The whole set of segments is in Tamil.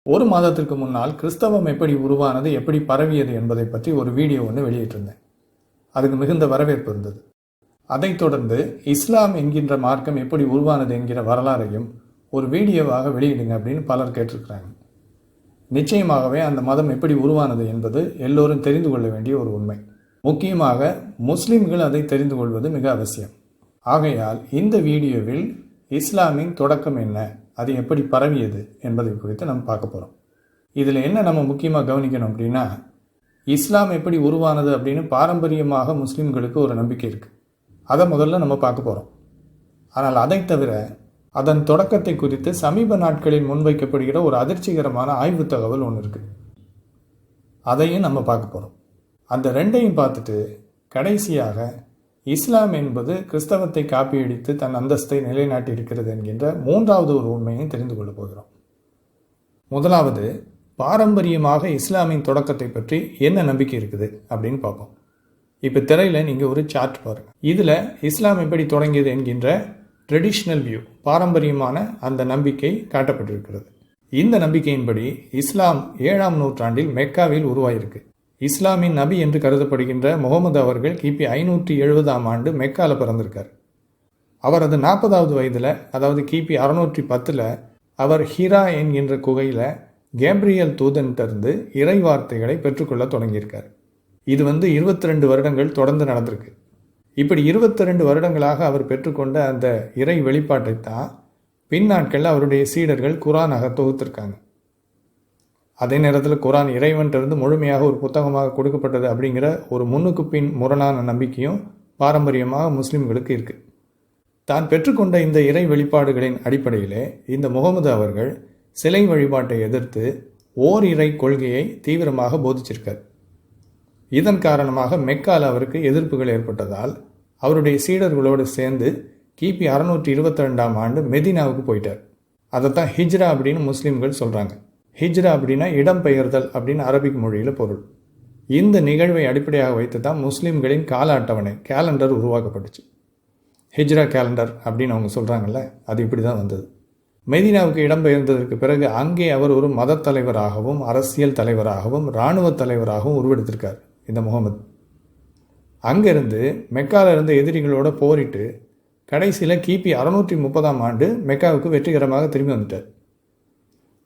ஒரு மாதத்திற்கு முன்னால் கிறிஸ்தவம் எப்படி உருவானது, எப்படி பரவியது என்பதை பற்றி ஒரு வீடியோ ஒன்று வெளியிட்டிருந்தேன். அதுக்கு மிகுந்த வரவேற்பு இருந்தது. அதைத் தொடர்ந்து இஸ்லாம் என்கின்ற மார்க்கம் எப்படி உருவானது என்கிற வரலாறையும் ஒரு வீடியோவாக வெளியிடுங்க அப்படின்னு பலர் கேட்டிருக்கிறாங்க. நிச்சயமாகவே அந்த மதம் எப்படி உருவானது என்பது எல்லோரும் தெரிந்து கொள்ள வேண்டிய ஒரு உண்மை. முக்கியமாக முஸ்லிம்கள் அதை தெரிந்து கொள்வது மிக அவசியம். ஆகையால் இந்த வீடியோவில் இஸ்லாமின் தொடக்கம் என்ன, அது எப்படி பரவியது என்பதை குறித்து நம்ம பார்க்க போகிறோம். இதில் என்ன நம்ம முக்கியமாக கவனிக்கணும் அப்படின்னா, இஸ்லாம் எப்படி உருவானது அப்படின்னு பாரம்பரியமாக முஸ்லீம்களுக்கு ஒரு நம்பிக்கை இருக்குது. அதை முதல்ல நம்ம பார்க்க போகிறோம். ஆனால் அதை தவிர அதன் தொடக்கத்தை குறித்து சமீப நாட்களில் முன்வைக்கப்படுகிற ஒரு அதிர்ச்சிகரமான ஆய்வு தகவல் ஒன்று இருக்குது. அதையும் நம்ம பார்க்க போகிறோம். அந்த ரெண்டையும் பார்த்துட்டு கடைசியாக இஸ்லாம் என்பது கிறிஸ்தவத்தை காப்பியடித்து தன் அந்தஸ்தை நிலைநாட்டி இருக்கிறது என்கின்ற மூன்றாவது ஒரு உண்மையை தெரிந்து கொள்ளப் போகிறோம். முதலாவது, பாரம்பரியமாக இஸ்லாமின் தொடக்கத்தை பற்றி என்ன நம்பிக்கை இருக்குது அப்படின்னு பார்ப்போம். இப்போ திரையில் நீங்கள் ஒரு சார்ட் பாருங்கள். இதில் இஸ்லாம் எப்படி தொடங்கியது என்கின்ற ட்ரெடிஷ்னல் வியூ, பாரம்பரியமான அந்த நம்பிக்கை காட்டப்பட்டிருக்கிறது. இந்த நம்பிக்கையின்படி இஸ்லாம் 7ஆம் நூற்றாண்டில் மெக்காவில் உருவாயிருக்கு. இஸ்லாமின் நபி என்று கருதப்படுகின்ற முகமது அவர்கள் கிபி 570ஆம் ஆண்டு மெக்காவில் பிறந்திருக்கார். அவரது 40வது வயதில், அதாவது கிபி 610 அவர் ஹிரா என்கின்ற குகையில் கேப்ரியல் தூதன்கிட்டருந்து இறை வார்த்தைகளை பெற்றுக்கொள்ள தொடங்கியிருக்கார். இது 22 வருடங்கள் தொடர்ந்து நடந்திருக்கு. இப்படி 22 வருடங்களாக அவர் பெற்றுக்கொண்ட அந்த இறை வெளிப்பாட்டை தான் பின்னாட்களில் அவருடைய சீடர்கள் குரானாக தொகுத்திருக்காங்க. அதே நேரத்தில் குரான் இறைவன்கிட்டருந்து முழுமையாக ஒரு புத்தகமாக கொடுக்கப்பட்டது அப்படிங்கிற ஒரு முன்னுக்கு பின் முரணான நம்பிக்கையும் பாரம்பரியமாக முஸ்லிம்களுக்கு இருக்குது. தான் பெற்றுக்கொண்ட இந்த இறை வெளிப்பாடுகளின் அடிப்படையிலே இந்த முகமது அவர்கள் சிலை வழிபாட்டை எதிர்த்து ஓர் இறை கொள்கையை தீவிரமாக போதிச்சிருக்கார். இதன் காரணமாக மெக்கால் அவருக்கு எதிர்ப்புகள் ஏற்பட்டதால் அவருடைய சீடர்களோடு சேர்ந்து கிபி 622ஆம் ஆண்டு மெதினாவுக்கு போயிட்டார். அதைத்தான் ஹிஜ்ரா அப்படின்னு முஸ்லீம்கள் சொல்கிறாங்க. ஹிஜ்ரா அப்படின்னா இடம்பெயர்தல் அப்படின்னு அரபிக் மொழியில் பொருள். இந்த நிகழ்வை அடிப்படையாக வைத்து தான் முஸ்லீம்களின் கால அட்டவணை கேலண்டர் உருவாக்கப்பட்டுச்சு. ஹிஜ்ரா கேலண்டர் அப்படின்னு அவங்க சொல்கிறாங்கல்ல, அது இப்படி தான் வந்தது. மெதினாவுக்கு இடம்பெயர்ந்ததற்கு பிறகு அங்கே அவர் ஒரு மத தலைவராகவும் அரசியல் தலைவராகவும் இராணுவ தலைவராகவும் உருவெடுத்திருக்கார் இந்த முகமது. அங்கிருந்து மெக்காவில் இருந்த எதிரிகளோட போரிட்டு கடைசியில் கிபி 630ஆம் ஆண்டு மெக்காவுக்கு வெற்றிகரமாக திரும்பி வந்துட்டார்.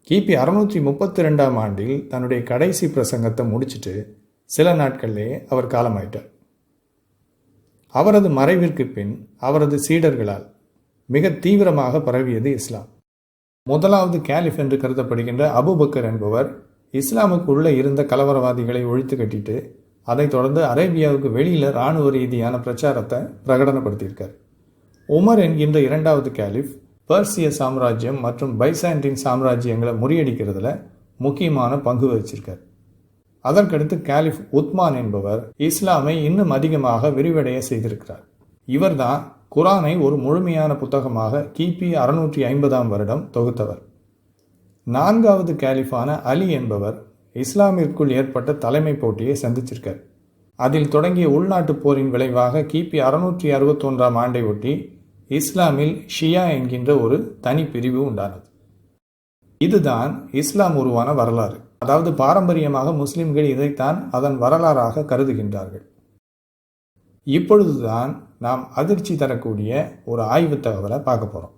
கிபி 632ஆம் ஆண்டில் தன்னுடைய கடைசி பிரசங்கத்தை முடிச்சுட்டு சில நாட்களிலே அவர் காலமாயிட்டார். அவரது மறைவிற்கு பின் அவரது சீடர்களால் மிக தீவிரமாக பரவியது இஸ்லாம். முதலாவது கேலிஃப் என்று கருதப்படுகின்ற அபூபக்கர் என்பவர் இஸ்லாமுக்கு உள்ளே இருந்த கலவரவாதிகளை ஒழித்து கட்டிட்டு அதைத் தொடர்ந்து அரேபியாவுக்கு வெளியில் இராணுவ ரீதியான பிரச்சாரத்தை பிரகடனப்படுத்தியிருக்கார். உமர் என்கின்ற இரண்டாவது கேலிஃப் பர்சிய சாம்ராஜ்யம் மற்றும் பைசாண்டின் சாம்ராஜ்யங்களை முறியடிக்கிறதுல முக்கியமான பங்கு வகிச்சிருக்கார். அதற்கடுத்து கேலிஃப் உத்மான் என்பவர் இஸ்லாமை இன்னும் அதிகமாக விரிவடைய செய்திருக்கிறார். இவர்தான் குரானை ஒரு முழுமையான புத்தகமாக கிபி 650ஆம் வருடம் தொகுத்தவர். 4வது கேலிஃபான அலி என்பவர் இஸ்லாமிற்குள் ஏற்பட்ட தலைமை போட்டியை சந்திச்சிருக்கார். அதில் தொடங்கிய உள்நாட்டு போரின் விளைவாக கிபி 661ஆம் ஆண்டை ஒட்டி இஸ்லாமில் ஷியா என்கின்ற ஒரு தனி பிரிவு உண்டானது. இதுதான் இஸ்லாம் உருவான வரலாறு. அதாவது பாரம்பரியமாக முஸ்லிம்கள் இதைத்தான் அதன் வரலாறாக கருதுகின்றார்கள். இப்பொழுதுதான் நாம் அதிர்ச்சி தரக்கூடிய ஒரு ஆய்வு தகவலை பார்க்க போகிறோம்.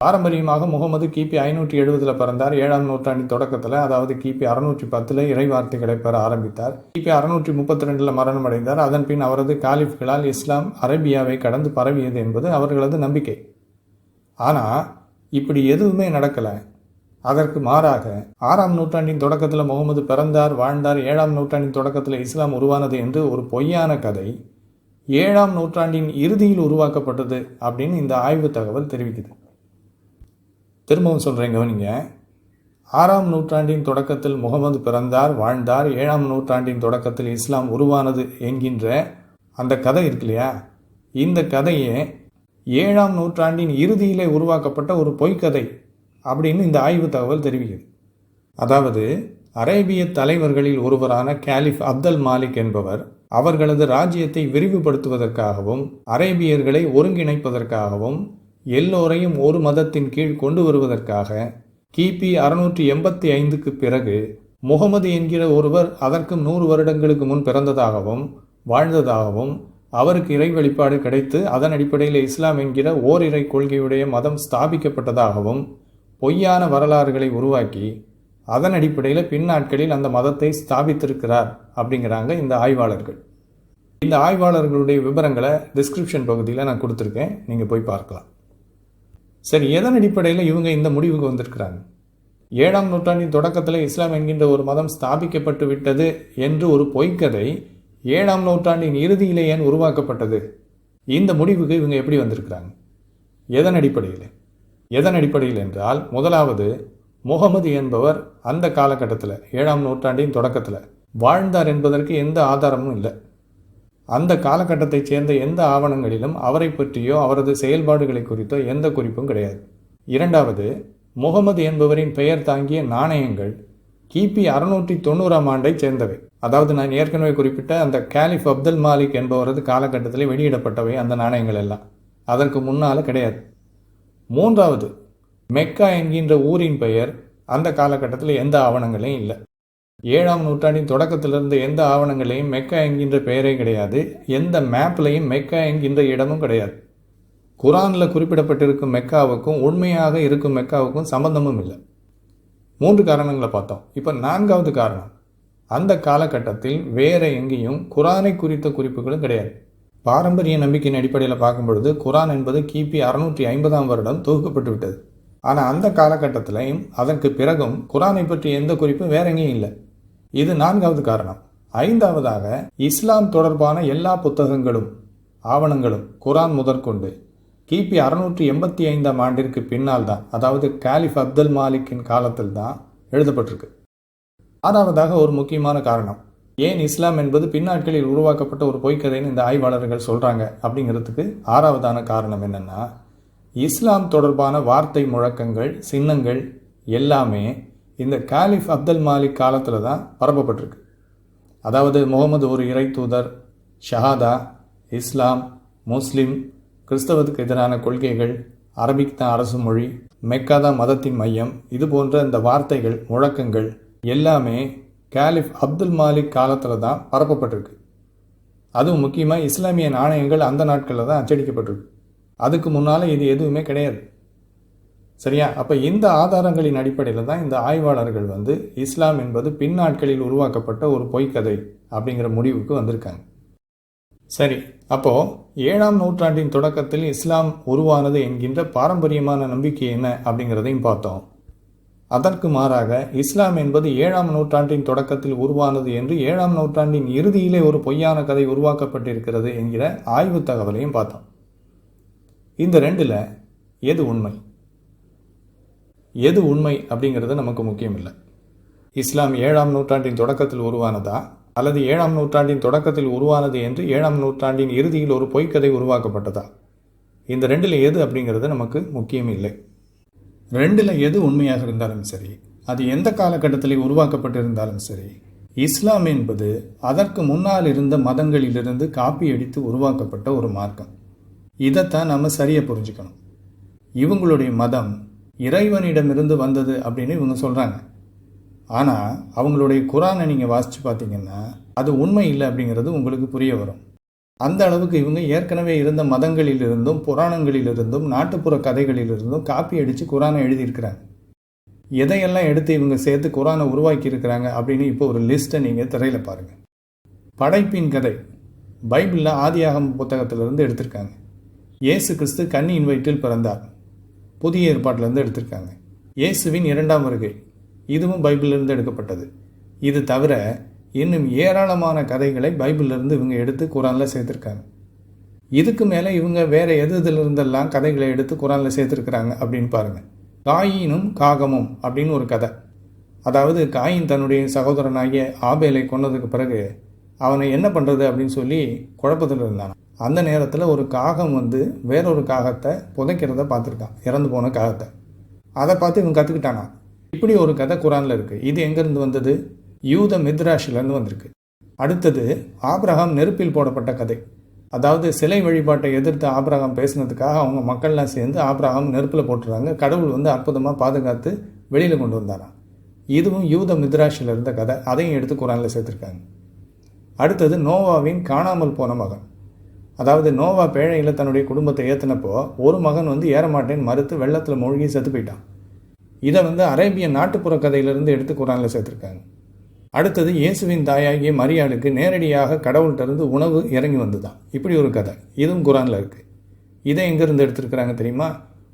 பாரம்பரியமாக முகமது கிபி 570 பிறந்தார். 7ஆம் நூற்றாண்டின் தொடக்கத்தில், அதாவது கிபி 610 இறை வார்த்தைகளை பெற ஆரம்பித்தார். கிபி 632 மரணம் அடைந்தார். அதன் பின் அவரது காலிஃப்களால் இஸ்லாம் அரேபியாவை கடந்து பரவியது என்பது அவர்களது நம்பிக்கை. ஆனால் இப்படி எதுவுமே நடக்கலை. அதற்கு மாறாக 6ஆம் நூற்றாண்டின் தொடக்கத்தில் முகமது பிறந்தார், வாழ்ந்தார், 7ஆம் நூற்றாண்டின் தொடக்கத்தில் இஸ்லாம் உருவானது என்று ஒரு பொய்யான கதை 7ஆம் நூற்றாண்டின் இறுதியில் உருவாக்கப்பட்டது அப்படின்னு இந்த ஆய்வு தகவல் தெரிவிக்குது. திரும்பவும் சொல்கிறேன், கவனிங்க. 6ஆம் நூற்றாண்டின் தொடக்கத்தில் முகமது பிறந்தார், வாழ்ந்தார், 7ஆம் நூற்றாண்டின் தொடக்கத்தில் இஸ்லாம் உருவானது என்கின்ற அந்த கதை இருக்கு இல்லையா, இந்த கதையே 7ஆம் நூற்றாண்டின் இறுதியிலே உருவாக்கப்பட்ட ஒரு பொய்க்கதை அப்படின்னு இந்த ஆய்வு தகவல் தெரிவிக்குது. அதாவது அரேபிய தலைவர்களில் ஒருவரான கேலிஃப் அப்தல் மாலிக் என்பவர் அவர்களது ராஜ்யத்தை விரிவுபடுத்துவதற்காகவும் அரேபியர்களை ஒருங்கிணைப்பதற்காகவும் எல்லோரையும் ஒரு மதத்தின் கீழ் கொண்டு வருவதற்காக கிபி 685க்கு பிறகு முகமது என்கிற ஒருவர் அதற்கும் 100 வருடங்களுக்கு முன் பிறந்ததாகவும் வாழ்ந்ததாகவும் அவருக்கு இறை வழிபாடு கிடைத்து அதன் அடிப்படையில் இஸ்லாம் என்கிற ஓரிரை கொள்கையுடைய மதம் ஸ்தாபிக்கப்பட்டதாகவும் பொய்யான வரலாறுகளை உருவாக்கி அதன் அடிப்படையில் பின்னாட்களில் அந்த மதத்தை ஸ்தாபித்திருக்கிறார் அப்படிங்கிறாங்க இந்த ஆய்வாளர்கள். இந்த ஆய்வாளர்களுடைய விவரங்களை டிஸ்கிரிப்ஷன் பகுதியில் நான் கொடுத்துருக்கேன், நீங்கள் போய் பார்க்கலாம். சரி, எதன் அடிப்படையில் இவங்க இந்த முடிவுக்கு வந்திருக்கிறாங்க? 7ஆம் நூற்றாண்டின் தொடக்கத்தில் இஸ்லாம் என்கின்ற ஒரு மதம் ஸ்தாபிக்கப்பட்டு விட்டது என்று ஒரு பொய்க்கதை 7ஆம் நூற்றாண்டின் இறுதியிலே ஏன் உருவாக்கப்பட்டது? இந்த முடிவுக்கு இவங்க எப்படி வந்திருக்கிறாங்க? எதன் அடிப்படையில் என்றால், முதலாவது, முகமது என்பவர் அந்த காலகட்டத்தில் 7ஆம் நூற்றாண்டின் தொடக்கத்தில் வாழ்ந்தார் என்பதற்கு எந்த ஆதாரமும் இல்லை. அந்த காலகட்டத்தைச் சேர்ந்த எந்த ஆவணங்களிலும் அவரை பற்றியோ அவரது செயல்பாடுகளை குறித்தோ எந்த குறிப்பும் கிடையாது. இரண்டாவது, முகமது என்பவரின் பெயர் தாங்கிய நாணயங்கள் கிபி 690ஆம் ஆண்டை சேர்ந்தவை. அதாவது நான் ஏற்கனவே குறிப்பிட்ட அந்த காலிஃப் அப்துல் மாலிக் என்பவரது காலகட்டத்தில் வெளியிடப்பட்டவை அந்த நாணயங்கள் எல்லாம். அதற்கு முன்னால் கிடையாது. மூன்றாவது, மெக்கா என்கின்ற ஊரின் பெயர் அந்த காலகட்டத்தில் எந்த ஆவணங்களையும் இல்லை. 7ஆம் நூற்றாண்டின் தொடக்கத்திலிருந்து எந்த ஆவணங்களையும் மெக்கா என்கின்ற பெயரே கிடையாது. எந்த மேப்லையும் மெக்கா என்கின்ற இடமும் கிடையாது. குரானில் குறிப்பிடப்பட்டிருக்கும் மெக்காவுக்கும் உண்மையாக இருக்கும் மெக்காவுக்கும் சம்பந்தமும் இல்லை. 3 காரணங்களை பார்த்தோம். இப்போ 4வது காரணம், அந்த காலகட்டத்தில் வேற எங்கேயும் குரானை குறித்த குறிப்புகளும் கிடையாது. பாரம்பரிய நம்பிக்கையின் அடிப்படையில் பார்க்கும் பொழுது குரான் என்பது கிபி 650ஆம் வருடம் தொகுக்கப்பட்டு விட்டது. ஆனால் அந்த காலகட்டத்திலையும் அதற்கு பிறகும் குரானை பற்றி எந்த குறிப்பும் வேற எங்கேயும் இல்லை. இது 4வது காரணம். 5வதாக, இஸ்லாம் தொடர்பான எல்லா புத்தகங்களும் ஆவணங்களும் குரான் முதற்கொண்டு கிபி 685ஆம் ஆண்டிற்கு பின்னால் தான், அதாவது காலிஃப் அப்துல் மாலிக்கின் காலத்தில் தான் எழுதப்பட்டிருக்கு. 6வதாக ஒரு முக்கியமான காரணம், ஏன் இஸ்லாம் என்பது பின்னாட்களில் உருவாக்கப்பட்ட ஒரு பொய்க்கதைன்னு இந்த ஆய்வாளர்கள் சொல்கிறாங்க அப்படிங்கிறதுக்கு 6வதான காரணம் என்னென்னா, இஸ்லாம் தொடர்பான வார்த்தை முழக்கங்கள், சின்னங்கள் எல்லாமே இந்த காலிஃப் அப்துல் மாலிக் காலத்தில் தான் பரப்பப்பட்டிருக்கு. அதாவது முகமது ஒரு இறை தூதர், ஷஹாதா, இஸ்லாம், முஸ்லிம், கிறிஸ்தவத்துக்கு எதிரான கொள்கைகள், அரபிக் தான் அரசு மொழி, மெக்கா தான் மதத்தின் மையம், இது போன்ற இந்த வார்த்தைகள் முழக்கங்கள் எல்லாமே காலிஃப் அப்துல் மாலிக் காலத்தில் தான் பரப்பப்பட்டிருக்கு. அதுவும் முக்கியமாக இஸ்லாமிய நாணயங்கள் அந்த நாட்களில் தான் அச்சடிக்கப்பட்டிருக்கு. அதுக்கு முன்னால் இது எதுவுமே கிடையாது. சரியா? அப்போ இந்த ஆதாரங்களின் அடிப்படையில் தான் இந்த ஆய்வாளர்கள் இஸ்லாம் என்பது பின்னாட்களில் உருவாக்கப்பட்ட ஒரு பொய்க்கதை அப்படிங்கிற முடிவுக்கு வந்திருக்காங்க. சரி, அப்போது 7ஆம் நூற்றாண்டின் தொடக்கத்தில் இஸ்லாம் உருவானது என்கின்ற பாரம்பரியமான நம்பிக்கை என்ன அப்படிங்கிறதையும் பார்த்தோம். அதற்கு மாறாக இஸ்லாம் என்பது 7ஆம் நூற்றாண்டின் தொடக்கத்தில் உருவானது என்று 7ஆம் நூற்றாண்டின் இறுதியிலே ஒரு பொய்யான கதை உருவாக்கப்பட்டிருக்கிறது என்கிற ஆய்வு தகவலையும் பார்த்தோம். இந்த ரெண்டில் எது உண்மை அப்படிங்கிறது நமக்கு முக்கியம் இல்லை. இஸ்லாம் 7ஆம் நூற்றாண்டின் தொடக்கத்தில் உருவானதா அல்லது 7ஆம் நூற்றாண்டின் தொடக்கத்தில் உருவானது என்று 7ஆம் நூற்றாண்டின் இறுதியில் ஒரு பொய்க்கதை உருவாக்கப்பட்டதா? இந்த ரெண்டில் எது அப்படிங்கிறது நமக்கு முக்கியம் இல்லை. ரெண்டில் எது உண்மையாக இருந்தாலும் சரி, அது எந்த காலகட்டத்தில் உருவாக்கப்பட்டிருந்தாலும் சரி, இஸ்லாம் என்பது அதற்கு முன்னால் இருந்த மதங்களிலிருந்து காப்பி அடித்து உருவாக்கப்பட்ட ஒரு மார்க்கம். இதைத்தான் நம்ம சரியாக புரிஞ்சுக்கணும். இவங்களுடைய மதம் இறைவனிடமிருந்து வந்தது அப்படின்னு இவங்க சொல்கிறாங்க. ஆனால் அவங்களுடைய குரானை நீங்கள் வாசித்து பார்த்தீங்கன்னா அது உண்மை இல்லை அப்படிங்கிறது உங்களுக்கு புரிய வரும். அந்த அளவுக்கு இவங்க ஏற்கனவே இருந்த மதங்களிலிருந்தும் புராணங்களிலிருந்தும் நாட்டுப்புற கதைகளிலிருந்தும் காப்பி அடித்து குரானை எழுதியிருக்கிறாங்க. எதையெல்லாம் எடுத்து இவங்க சேர்த்து குரானை உருவாக்கி இருக்கிறாங்க அப்படின்னு இப்போ ஒரு லிஸ்ட்டை நீங்கள் திரையில் பாருங்கள். படைப்பின் கதை பைபிளில் ஆதியாகம புத்தகத்திலிருந்து எடுத்திருக்காங்க. இயேசு கிறிஸ்து கன்னியின் வயிற்றில் பிறந்தார், புதிய ஏற்பாட்டிலிருந்து எடுத்திருக்காங்க. இயேசுவின் 2ஆம் வருகை, இதுவும் பைபிளிலிருந்து எடுக்கப்பட்டது. இது தவிர இன்னும் ஏராளமான கதைகளை பைபிளிலிருந்து இவங்க எடுத்து குரானில் சேர்த்துருக்காங்க. இதுக்கு மேலே இவங்க வேற எதுலேருந்தெல்லாம் கதைகளை எடுத்து குரானில் சேர்த்துருக்குறாங்க அப்படின்னு பாருங்கள். காயினும் காகமும் அப்படின்னு ஒரு கதை. அதாவது காயின் தன்னுடைய சகோதரனாகிய ஆபேலை கொன்னதுக்கு பிறகு அவனை என்ன பண்ணுறது அப்படின்னு சொல்லி குழப்பத்தில் இருந்தான். அந்த நேரத்தில் ஒரு காகம் வேறொரு காகத்தை புதைக்கிறத பார்த்துருக்கான், இறந்து போன காகத்தை. அதை பார்த்து இவன் கற்றுக்கிட்டானா. இப்படி ஒரு கதை குரானில் இருக்குது. இது எங்கேருந்து வந்தது? யூத மித்ராஷிலேருந்து வந்திருக்கு. அடுத்தது ஆபிரகாம் நெருப்பில் போடப்பட்ட கதை. அதாவது சிலை வழிபாட்டை எதிர்த்து ஆபிரகாம் பேசினதுக்காக அவங்க மக்கள்லாம் சேர்ந்து ஆபிரகாம் நெருப்பில் போட்டுறாங்க. கடவுள் அற்புதமாக பாதுகாத்து வெளியில் கொண்டு வந்தாராம். இதுவும் யூத மித்ராஷில் இருந்த கதை, அதையும் எடுத்து குரானில் சேர்த்துருக்காங்க. அடுத்தது நோவாவின் காணாமல் போன மகன். அதாவது நோவா பேழையில் தன்னுடைய குடும்பத்தை ஏற்றினப்போ ஒரு மகன் ஏறமாட்டேன்னு மறுத்து வெள்ளத்தில் மூழ்கி செத்து போயிட்டான். இதை அரேபிய நாட்டுப்புற கதையிலிருந்து எடுத்து குரானில் சேர்த்துருக்காங்க. அடுத்தது இயேசுவின் தாயாகிய மரியாளுக்கு நேரடியாக கடவுள்கிட்டருந்து உணவு இறங்கி வந்துதான், இப்படி ஒரு கதை, இதுவும் குரானில் இருக்குது. இதை எங்கேருந்து எடுத்திருக்கிறாங்க தெரியுமா?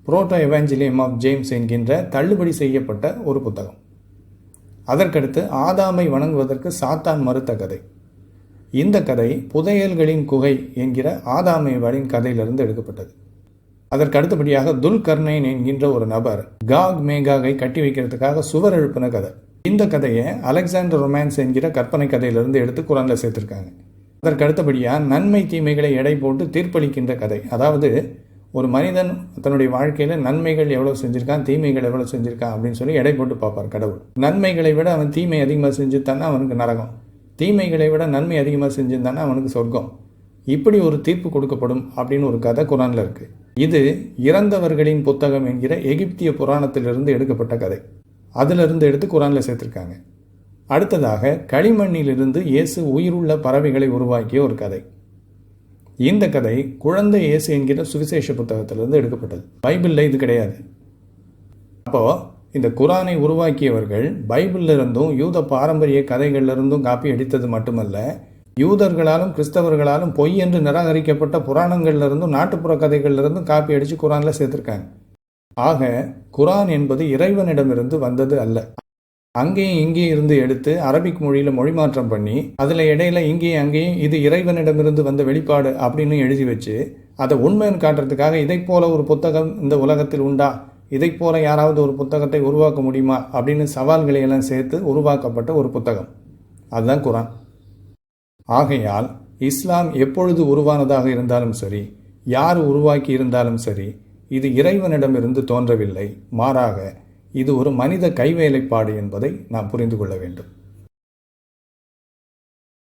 புரோட்டோ எவாஞ்சலியம் ஆஃப் ஜேம்ஸ் என்கின்ற தள்ளுபடி செய்யப்பட்ட ஒரு புத்தகம். அதற்கடுத்து ஆதாமை வணங்குவதற்கு சாத்தான் மறுத்த கதை. இந்த கதை புதையல்களின் குகை என்கிற ஆதாமைவாளின் கதையிலிருந்து எடுக்கப்பட்டது. அதற்கு அடுத்தபடியாக துல்கர்னைன் என்கின்ற ஒரு நபர் காக் மேகாகை கட்டி வைக்கிறதுக்காக சுவர் எழுப்பின கதை. இந்த கதையை அலெக்சாண்டர் ரொமான்ஸ் என்கிற கற்பனை கதையிலிருந்து எடுத்து குரானில் சேர்த்திருக்காங்க. அதற்கு அடுத்தபடியாக நன்மை தீமைகளை எடை போட்டு தீர்ப்பளிக்கின்ற கதை. அதாவது ஒரு மனிதன் தன்னுடைய வாழ்க்கையில் நன்மைகள் எவ்வளோ செஞ்சுருக்கான், தீமைகள் எவ்வளோ செஞ்சுருக்கான் அப்படின்னு சொல்லி எடை போட்டு பார்ப்பார் கடவுள். நன்மைகளை விட அவன் தீமை அதிகமாக செஞ்சுட்டான்னா அவனுக்கு நரகம், தீமைகளை விட நன்மை அதிகமாக செஞ்சிருந்தானா அவனுக்கு சொர்க்கம். இப்படி ஒரு தீர்ப்பு கொடுக்கப்படும் அப்படின்னு ஒரு கதை குரானில் இருக்குது. இது இறந்தவர்களின் புத்தகம் என்கிற எகிப்திய புராணத்திலிருந்து எடுக்கப்பட்ட கதை. அதிலிருந்து எடுத்து குரானில் சேர்த்துருக்காங்க. அடுத்ததாக களிமண்ணிலிருந்து இயேசு உயிருள்ள பறவைகளை உருவாக்கிய ஒரு கதை. இந்த கதை குழந்தை இயேசு என்கிற சுவிசேஷ புத்தகத்திலிருந்து எடுக்கப்பட்டது. பைபிளில் இது கிடையாது. அப்போது இந்த குரானை உருவாக்கியவர்கள் பைபிள்ல இருந்தும் யூத பாரம்பரிய கதைகளிலிருந்தும் காப்பி அடித்தது மட்டுமல்ல, யூதர்களாலும் கிறிஸ்தவர்களாலும் பொய் என்று நிராகரிக்கப்பட்ட புராணங்கள்லேருந்தும் நாட்டுப்புற கதைகள்லேருந்தும் காப்பி அடித்து குரானில் சேர்த்துருக்காங்க. ஆக குரான் என்பது இறைவனிடமிருந்து வந்தது அல்ல. அங்கேயும் இங்கேயும் இருந்து எடுத்து அரபிக் மொழியில் மொழிமாற்றம் பண்ணி அதில் இடையில இங்கேயும் அங்கேயும் இது இறைவனிடமிருந்து வந்த வெளிப்பாடு அப்படின்னு எழுதி வச்சு அதை உண்மைன்னு காட்டுறதுக்காக இதை போல ஒரு புத்தகம் இந்த உலகத்தில் உண்டா, இதை போல யாராவது ஒரு புத்தகத்தை உருவாக்க முடியுமா அப்படின்னு சவால்களை எல்லாம் சேர்த்து உருவாக்கப்பட்ட ஒரு புத்தகம் அதுதான் குரான். ஆகையால் இஸ்லாம் எப்பொழுது உருவானதாக இருந்தாலும் சரி, யார் உருவாக்கி இருந்தாலும் சரி, இது இறைவனிடமிருந்து தோன்றவில்லை, மாறாக இது ஒரு மனித கைவேலைப்பாடு என்பதை நாம் புரிந்து கொள்ள வேண்டும்.